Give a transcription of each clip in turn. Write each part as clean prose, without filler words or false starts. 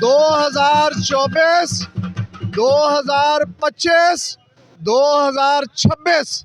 2024, 2025, 2026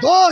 2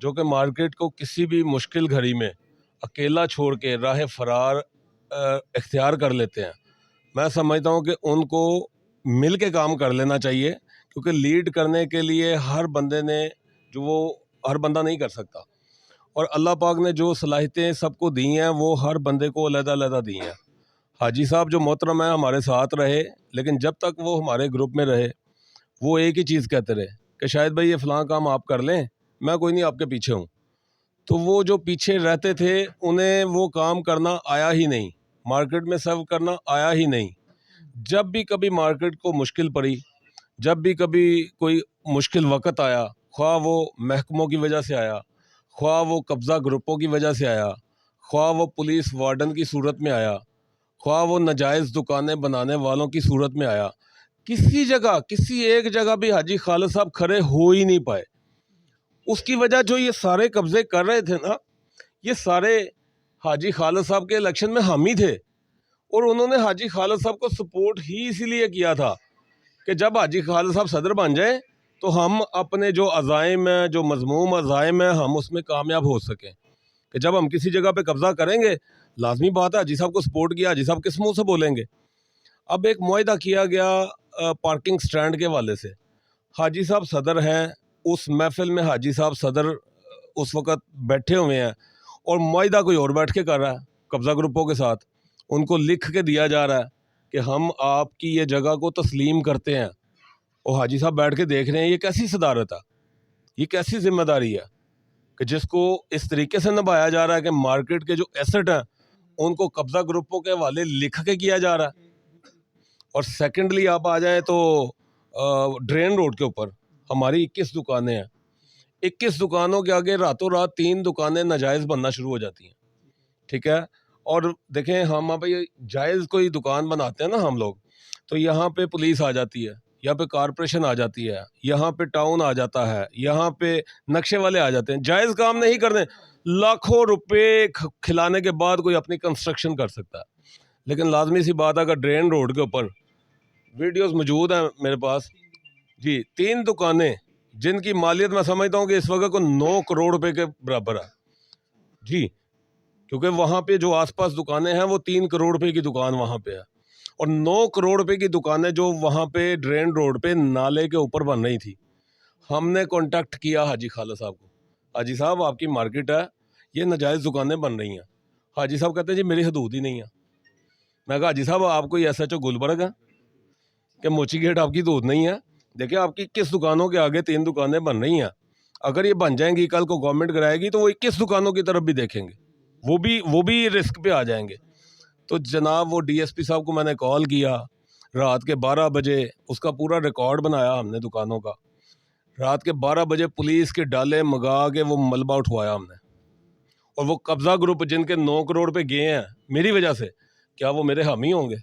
جو کہ مارکیٹ کو کسی بھی مشکل گھڑی میں اکیلا چھوڑ کے راہ فرار اختیار کر لیتے ہیں. میں سمجھتا ہوں کہ ان کو مل کے کام کر لینا چاہیے، کیونکہ لیڈ کرنے کے لیے ہر بندہ نہیں کر سکتا، اور اللہ پاک نے جو صلاحیتیں سب کو دی ہیں وہ ہر بندے کو علیحدہ علیحدہ دی ہیں. حاجی صاحب جو محترم ہیں ہمارے ساتھ رہے، لیکن جب تک وہ ہمارے گروپ میں رہے وہ ایک ہی چیز کہتے رہے کہ شاہد بھائی یہ فلاں کام آپ کر لیں، میں کوئی نہیں آپ کے پیچھے ہوں. تو وہ جو پیچھے رہتے تھے انہیں وہ کام کرنا آیا ہی نہیں، مارکیٹ میں سرو کرنا آیا ہی نہیں. جب بھی کبھی مارکیٹ کو مشکل پڑی، جب بھی کبھی کوئی مشکل وقت آیا، خواہ وہ محکموں کی وجہ سے آیا، خواہ وہ قبضہ گروپوں کی وجہ سے آیا، خواہ وہ پولیس وارڈن کی صورت میں آیا، خواہ وہ ناجائز دکانیں بنانے والوں کی صورت میں آیا، کسی ایک جگہ بھی حاجی خالد صاحب کھڑے ہو ہی نہیں پائے. اس کی وجہ جو یہ سارے قبضے کر رہے تھے نا، یہ سارے حاجی خالد صاحب کے الیکشن میں حامی تھے، اور انہوں نے حاجی خالد صاحب کو سپورٹ ہی اسی لیے کیا تھا کہ جب حاجی خالد صاحب صدر بن جائیں تو ہم اپنے جو عزائم ہیں، جو مذموم عزائم ہیں، ہم اس میں کامیاب ہو سکیں. کہ جب ہم کسی جگہ پہ قبضہ کریں گے، لازمی بات ہے حاجی صاحب کو سپورٹ کیا، حاجی صاحب کس منہ سے بولیں گے. اب ایک معاہدہ کیا گیا پارکنگ سٹینڈ کے والے سے، حاجی صاحب صدر ہیں، اس محفل میں حاجی صاحب صدر اس وقت بیٹھے ہوئے ہیں، اور معاہدہ کوئی اور بیٹھ کے کر رہا ہے قبضہ گروپوں کے ساتھ. ان کو لکھ کے دیا جا رہا ہے کہ ہم آپ کی یہ جگہ کو تسلیم کرتے ہیں، اور حاجی صاحب بیٹھ کے دیکھ رہے ہیں. یہ کیسی صدارت ہے، یہ کیسی ذمہ داری ہے کہ جس کو اس طریقے سے نبھایا جا رہا ہے کہ مارکیٹ کے جو ایسٹ ہیں ان کو قبضہ گروپوں کے حوالے لکھ کے کیا جا رہا ہے. اور سیکنڈلی آپ آ جائیں تو ڈرین روڈ کے اوپر ہماری 21 دکانیں ہیں، 21 دکانوں کے آگے راتوں رات 3 دکانیں ناجائز بننا شروع ہو جاتی ہیں. ٹھیک ہے، اور دیکھیں ہم جائز کوئی دکان بناتے ہیں نا ہم لوگ، تو یہاں پہ پولیس آ جاتی ہے، یہاں پہ کارپوریشن آ جاتی ہے، یہاں پہ ٹاؤن آ جاتا ہے، یہاں پہ نقشے والے آ جاتے ہیں. جائز کام نہیں کرنے، لاکھوں روپے کھلانے کے بعد کوئی اپنی کنسٹرکشن کر سکتا ہے. لیکن لازمی سی بات ہے کہ ڈرین روڈ کے اوپر ویڈیوز موجود ہیں میرے پاس جی، 3 دکانیں جن کی مالیت میں سمجھتا ہوں کہ اس وقت کو 9 کروڑ روپے کے برابر ہے جی، کیونکہ وہاں پہ جو آس پاس دکانیں ہیں وہ 3 کروڑ روپے کی دکان وہاں پہ ہے، اور 9 کروڑ روپے کی دکانیں جو وہاں پہ ڈرین روڈ پہ نالے کے اوپر بن رہی تھی. ہم نے کانٹیکٹ کیا حاجی خالد صاحب کو، حاجی صاحب آپ کی مارکیٹ ہے، یہ ناجائز دکانیں بن رہی ہیں. حاجی صاحب کہتے ہیں جی میری حدود ہی نہیں ہے. میں کہا حاجی صاحب آپ کوئی ایسا گلبرگ ہے کہ موچی گیٹ آپ کی حدود نہیں ہے؟ دیکھیں آپ کی 21 دکانوں کے آگے 3 دکانیں بن رہی ہیں، اگر یہ بن جائیں گی کل کو گورنمنٹ کرائے گی تو وہ 21 دکانوں کی طرف بھی دیکھیں گے، وہ بھی رسک پہ آ جائیں گے. تو جناب وہ ڈی ایس پی صاحب کو میں نے کال کیا رات کے 12 بجے، اس کا پورا ریکارڈ بنایا ہم نے دکانوں کا. رات کے 12 بجے پولیس کے ڈالے منگا کے وہ ملبہ اٹھوایا ہم نے، اور وہ قبضہ گروپ جن کے 9 کروڑ پہ گئے ہیں میری وجہ سے، کیا وہ میرے حامی ہوں گے؟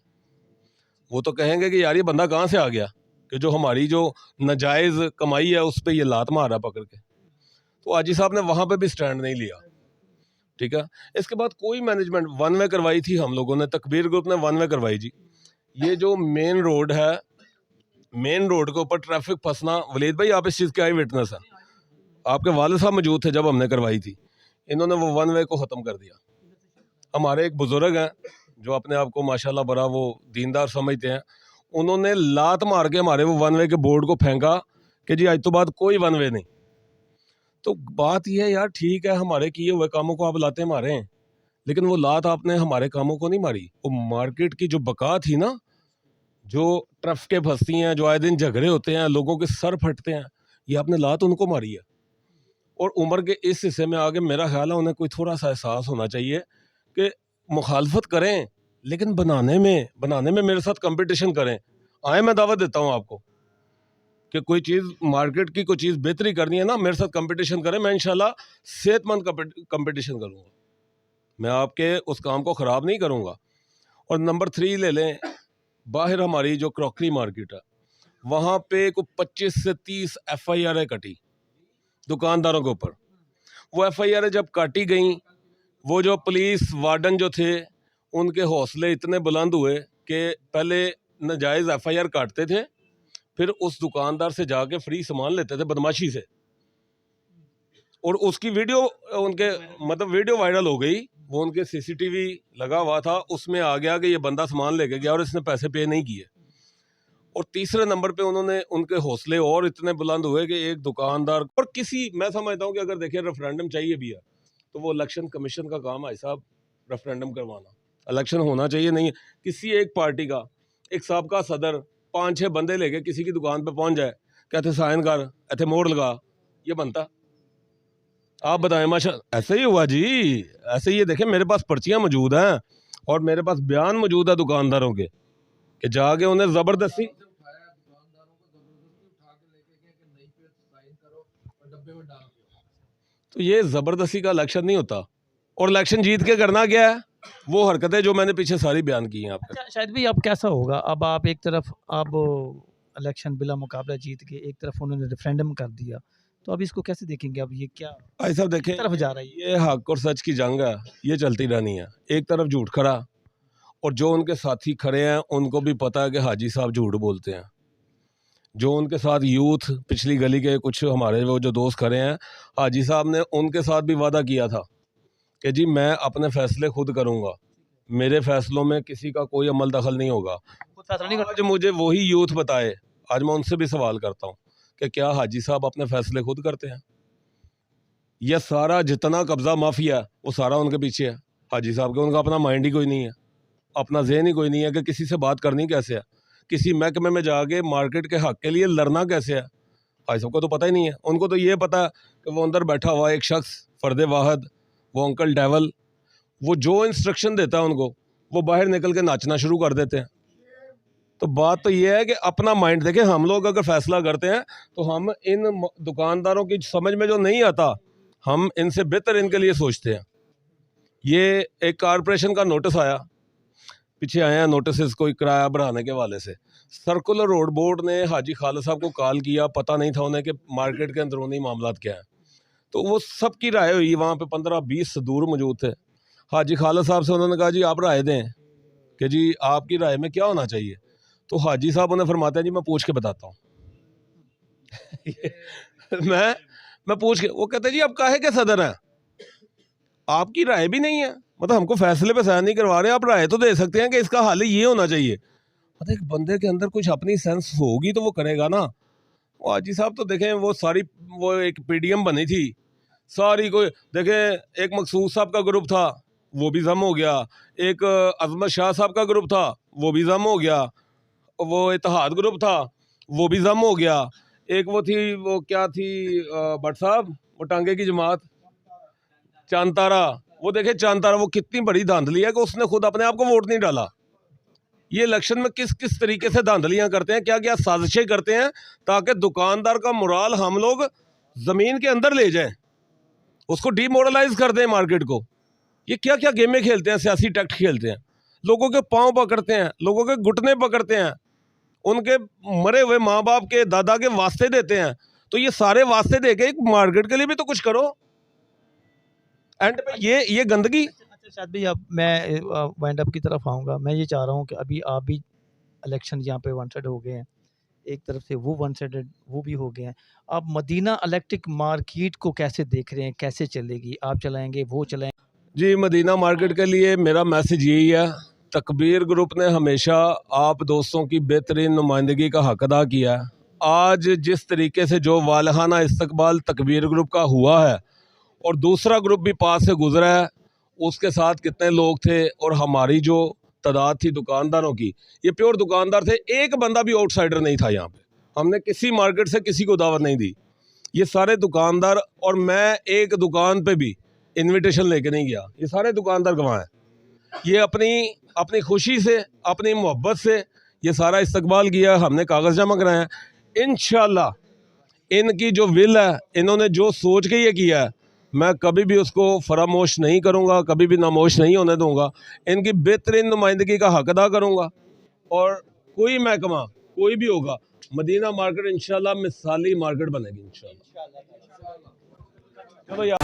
وہ تو کہیں گے کہ یار یہ بندہ کہاں سے آ گیا کہ جو ہماری جو ناجائز کمائی ہے اس پہ یہ لات مارا پکڑ کے. تو حاجی صاحب نے وہاں پہ بھی سٹینڈ نہیں لیا. ٹھیک ہے، اس کے بعد کوئی مینجمنٹ 1 وے کروائی تھی ہم لوگوں نے، تکبیر گروپ نے 1 وے کروائی جی. یہ جو مین روڈ ہے، مین روڈ کے اوپر ٹریفک پھنسنا، ولید بھائی آپ اس چیز کے آئی وٹنس ہیں، آپ کے والد صاحب موجود تھے جب ہم نے کروائی تھی. انہوں نے وہ 1 وے کو ختم کر دیا. ہمارے ایک بزرگ ہیں جو اپنے آپ کو ماشاءاللہ بڑا وہ دیندار سمجھتے ہیں، انہوں نے لات مار کے ہمارے وہ 1 وے کے بورڈ کو پھینکا کہ جی آج تو بعد کوئی 1 وے نہیں. تو بات یہ ہے یار ٹھیک ہے ہمارے کیے ہوئے کاموں کو آپ لاتے مارے ہیں، لیکن وہ لات آپ نے ہمارے کاموں کو نہیں ماری. وہ مارکیٹ کی جو بقا تھی نا، جو ٹرافکیں پھنستی ہیں، جو آئے دن جھگڑے ہوتے ہیں، لوگوں کے سر پھٹتے ہیں، یہ آپ نے لات ان کو ماری ہے. اور عمر کے اس حصے میں آگے میرا خیال ہے انہیں کوئی تھوڑا سا احساس ہونا چاہیے کہ مخالفت کریں لیکن بنانے میں میرے ساتھ کمپٹیشن کریں. آئیں میں دعوت دیتا ہوں آپ کو کہ کوئی چیز مارکیٹ کی کوئی چیز بہتری کرنی ہے نا، میرے ساتھ کمپٹیشن کریں، میں انشاءاللہ صحت مند کمپٹیشن کروں گا، میں آپ کے اس کام کو خراب نہیں کروں گا. اور نمبر 3 لے لیں، باہر ہماری جو کراکری مارکیٹ ہے وہاں پہ کوئی 25 سے 30 FIR کٹی دکانداروں کے اوپر. وہ FIR جب کاٹی گئیں، وہ جو پولیس وارڈن جو تھے ان کے حوصلے اتنے بلند ہوئے کہ پہلے ناجائز FIR کاٹتے تھے، پھر اس دکاندار سے جا کے فری سامان لیتے تھے بدماشی سے. اور اس کی ویڈیو ان کے مطلب ویڈیو وائرل ہو گئی, وہ ان کے سی سی ٹی وی لگا ہوا تھا, اس میں آ گیا کہ یہ بندہ سامان لے کے گیا اور اس نے پیسے پے نہیں کیے. اور تیسرے نمبر پہ انہوں نے ان کے حوصلے اور اتنے بلند ہوئے کہ ایک دکاندار اور کسی, میں سمجھتا ہوں کہ اگر دیکھیں ریفرینڈم چاہیے بھی ہے تو وہ الیکشن کمیشن کا کام ہے صاحب ریفرینڈم کروانا. الیکشن ہونا چاہیے نہیں, کسی ایک پارٹی کا ایک سابقہ صدر 5-6 بندے لے کے کسی کی دکان پہ پہنچ جائے, کہتے سائن کر, ایتھے موڑ لگا, یہ بنتا؟ آپ بتائیں. ماشاء ایسے ہی ہوا جی, ایسے ہی. دیکھیں میرے پاس پرچیاں موجود ہیں اور میرے پاس بیان موجود ہے دکانداروں کے کہ جا کے انہیں زبردستی, تو یہ زبردستی کا الیکشن نہیں ہوتا. اور الیکشن جیت کے کرنا کیا ہے, وہ حرکتیں جو میں نے پیچھے ساری بیان کی ہیں آپ کو. شاید بھی اب کیسا ہوگا, اب آپ ایک طرف اب الیکشن بلا مقابلہ جیت کے, ایک طرف انہوں نے ریفرینڈم کر دیا, تو اب اس کو کیسے دیکھیں گے؟ اب یہ کیا بھائی صاحب دیکھیں, طرف جا رہا ہے یہ حق اور سچ کی جنگ ہے, یہ چلتی رہنی ہے. ایک طرف جھوٹ کھڑا, اور جو ان کے ساتھی کھڑے ہیں ان کو بھی پتا ہے کہ حاجی صاحب جھوٹ بولتے ہیں. جو ان کے ساتھ یوتھ پچھلی گلی کے کچھ ہمارے وہ جو دوست کھڑے ہیں, حاجی صاحب نے ان کے ساتھ بھی وعدہ کیا تھا کہ جی میں اپنے فیصلے خود کروں گا, میرے فیصلوں میں کسی کا کوئی عمل دخل نہیں ہوگا. خود فیصلہ نہیں کرتا. آج مجھے وہی یوتھ بتائے, آج میں ان سے بھی سوال کرتا ہوں کہ کیا حاجی صاحب اپنے فیصلے خود کرتے ہیں؟ یہ سارا جتنا قبضہ مافیا ہے وہ سارا ان کے پیچھے ہے حاجی صاحب کے. ان کا اپنا مائنڈ ہی کوئی نہیں ہے, اپنا ذہن ہی کوئی نہیں ہے کہ کسی سے بات کرنی کیسے ہے, کسی محکمے میں جا کے مارکیٹ کے حق کے لیے لڑنا کیسے ہے. حاجی صاحب کو تو پتہ ہی نہیں ہے. ان کو تو یہ پتا کہ وہ اندر بیٹھا ہوا ایک شخص فرد واحد, وہ انکل ڈیول, وہ جو انسٹرکشن دیتا ہے ان کو, وہ باہر نکل کے ناچنا شروع کر دیتے ہیں. تو بات تو یہ ہے کہ اپنا مائنڈ دیکھیں. ہم لوگ اگر فیصلہ کرتے ہیں تو ہم ان دکانداروں کی سمجھ میں جو نہیں آتا, ہم ان سے بہتر ان کے لیے سوچتے ہیں. یہ ایک کارپوریشن کا نوٹس آیا, پیچھے آئے ہیں نوٹسز کوئی کرایہ بڑھانے کے حوالے سے. سرکولر روڈ بورڈ نے حاجی خالد صاحب کو کال کیا, پتہ نہیں تھا انہیں کہ مارکیٹ کے اندرونی معاملات کیا ہیں. تو وہ سب کی رائے ہوئی, وہاں پہ 15-20 صدور موجود تھے. حاجی خالد صاحب سے انہوں نے کہا جی آپ رائے دیں کہ جی آپ کی رائے میں کیا ہونا چاہیے. تو حاجی صاحب انہیں فرماتے ہیں جی میں پوچھ کے بتاتا ہوں. میں پوچھ کے, وہ کہتے ہیں جی آپ کاہے کے صدر ہیں, آپ کی رائے بھی نہیں ہے, مطلب ہم کو فیصلے پہ سائن نہیں کروا رہے, آپ رائے تو دے سکتے ہیں کہ اس کا حل یہ ہونا چاہیے. مطلب ایک بندے کے اندر کچھ اپنی سینس ہوگی تو وہ کرے گا نا. وہ حاجی صاحب تو دیکھیں وہ ساری وہ ایک پی ڈی ایم بنی تھی ساری, کوئی دیکھیں ایک مقصود صاحب کا گروپ تھا وہ بھی ضم ہو گیا, ایک عظمت شاہ صاحب کا گروپ تھا وہ بھی ضم ہو گیا, وہ اتحاد گروپ تھا وہ بھی ضم ہو گیا, ایک وہ تھی وہ کیا تھی بٹ صاحب وہ ٹانگے کی جماعت چاند تارا, وہ دیکھیں چاند تارا وہ کتنی بڑی دھاندلی ہے کہ اس نے خود اپنے آپ کو ووٹ نہیں ڈالا. یہ الیکشن میں کس طریقے سے دھاندلیاں کرتے ہیں, کیا سازشیں کرتے ہیں تاکہ دکاندار کا مرال ہم لوگ زمین کے اندر لے جائیں, اس کو ڈی مورلائز کر دیں مارکیٹ کو. یہ کیا گیمیں کھیلتے ہیں, سیاسی ٹیکٹ کھیلتے ہیں, لوگوں کے پاؤں پکڑتے ہیں, لوگوں کے گھٹنے پکڑتے ہیں, ان کے مرے ہوئے ماں باپ کے دادا کے واسطے دیتے ہیں. تو یہ سارے واسطے دے کے مارکیٹ کے لیے بھی تو کچھ کرو. اینڈ یہ گندگی. شاید بھی اب میں وائنڈ اپ کی طرف آؤں گا. میں یہ چاہ رہا ہوں کہ ابھی آپ بھی الیکشن یہاں پہ ون سائڈ ہو گئے ہیں, ایک طرف سے وہ ون سائڈ وہ بھی ہو گئے ہیں. آپ مدینہ الیکٹرک مارکیٹ کو کیسے دیکھ رہے ہیں, کیسے چلے گی, آپ چلائیں گے وہ چلائیں؟ جی مدینہ مارکیٹ کے لیے میرا میسج یہی ہے, تکبیر گروپ نے ہمیشہ آپ دوستوں کی بہترین نمائندگی کا حق ادا کیا ہے. آج جس طریقے سے جو والہانہ استقبال تکبیر گروپ کا ہوا ہے, اور دوسرا گروپ بھی پاس سے گزرا ہے, اس کے ساتھ کتنے لوگ تھے, اور ہماری جو تعداد تھی دکانداروں کی, یہ پیور دکاندار تھے, ایک بندہ بھی آؤٹ سائڈر نہیں تھا یہاں پہ. ہم نے کسی مارکیٹ سے کسی کو دعوت نہیں دی, یہ سارے دکاندار, اور میں ایک دکان پہ بھی انویٹیشن لے کے نہیں گیا. یہ سارے دکاندار گواہ ہیں, یہ اپنی خوشی سے اپنی محبت سے یہ سارا استقبال کیا, ہم نے کاغذ جمع کرائے ہیں. انشاءاللہ ان کی جو ول ہے, انہوں نے جو سوچ کے یہ کیا ہے, میں کبھی بھی اس کو فراموش نہیں کروں گا, کبھی بھی ناموش نہیں ہونے دوں گا. ان کی بہترین نمائندگی کا حق ادا کروں گا, اور کوئی محکمہ کوئی بھی ہوگا, مدینہ مارکیٹ انشاءاللہ مثالی مارکیٹ بنے گی انشاءاللہ. چلو یار